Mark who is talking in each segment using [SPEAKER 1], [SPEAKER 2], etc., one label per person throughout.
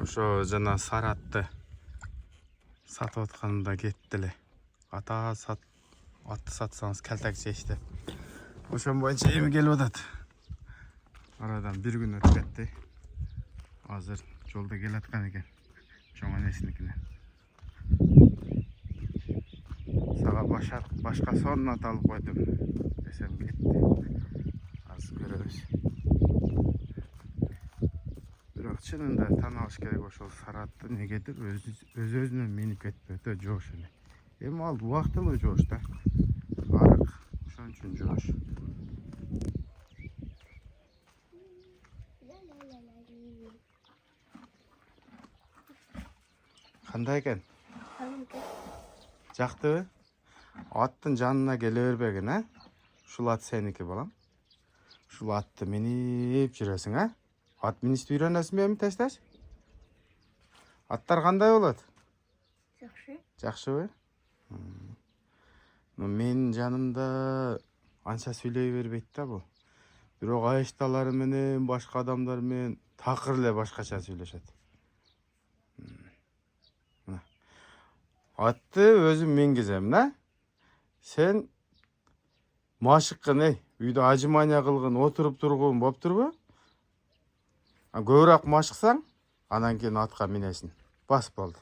[SPEAKER 1] Ошо жана Саратты сатып атканымда кетти эле. Атты сатсаңыз калтак жейишти. Ошон боюнча эми келип атат. Арадан бир күн өтүп кетти. Азыр жолдо келаткан экен. Чоң энесиникине. Сага башка сонун ат алып койдум десем кетти. Азыр көрөбүз. Бирок чынында тан алыш керек, ошол Саратты негедир өз-өзүнөн минип кетти, өтө жоош эле. Эми ал убактылуу жоош да. Арык, ошон үчүн жоош. Кандай экен? Жактыбы? Аттын жанына келе бербегин, а? Ушул ат сеники, балам. Ушул атты минип жүрөсүң, а? Ат миништи үйрөнөсүңбү эми тез-тез? Аттар кандай болот?
[SPEAKER 2] Жакшы.
[SPEAKER 1] Жакшыбы? Менин жанымда анча сүйлөй бербейт да бул. Бирок айышталары менен, башка адамдар менен такыр эле башкача сүйлөшөт. Атты өзүм мингизем, да? Сен машыккын, үйдө ажымания кылгын, отуруп тургун болуп турбу? Көбүрөөк машыксаң, анан кийин атка минесиң. Бас болду.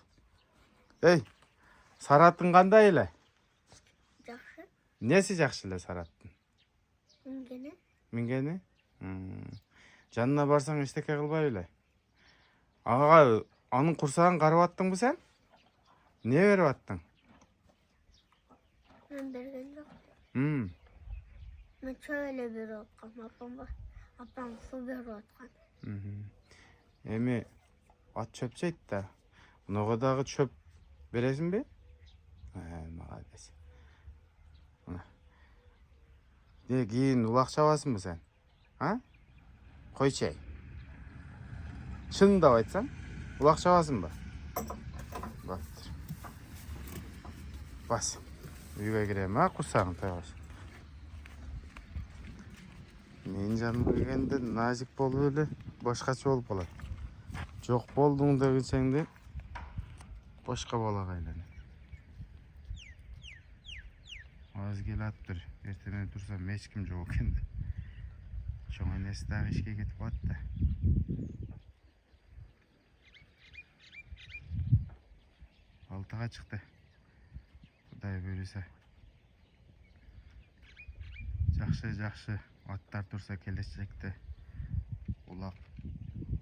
[SPEAKER 1] Сараттын кандай эле?
[SPEAKER 2] Жакшы.
[SPEAKER 1] Неси жакшы эле Сараттын?
[SPEAKER 2] Мингени.
[SPEAKER 1] Мингени? Жанына барсаң эчтеке кылбай эле. Ага анын курсагын карап аттыңбы сен? Не берип аттың?
[SPEAKER 2] Мен берген жок.
[SPEAKER 1] Мен
[SPEAKER 2] чөй эле берип аткам. Апам суу берип аткан.
[SPEAKER 1] Эми ат чөп жейт да. Мынага дагы чөп бересиңби? Молодец. Кийин улак чабасыңбы сен? Койчу. Чындап айтсаң, улак чабасыңбы? Баптыр. Бас. Үйгө кирем, курсагың тойгоч. Менин жаныма келгенде назик болуп эле башкача болуп калат. Жок болдуң дегенсеңди башка балага айланат. Азыр келаптыр. Эртең турсам эч ким жок экен. Чоң энеси дагы ишке кетип калат да. Алтыга чыкты. Кудай буйруса. Жакшы аттар турса келечекте улак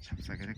[SPEAKER 1] чапса керек.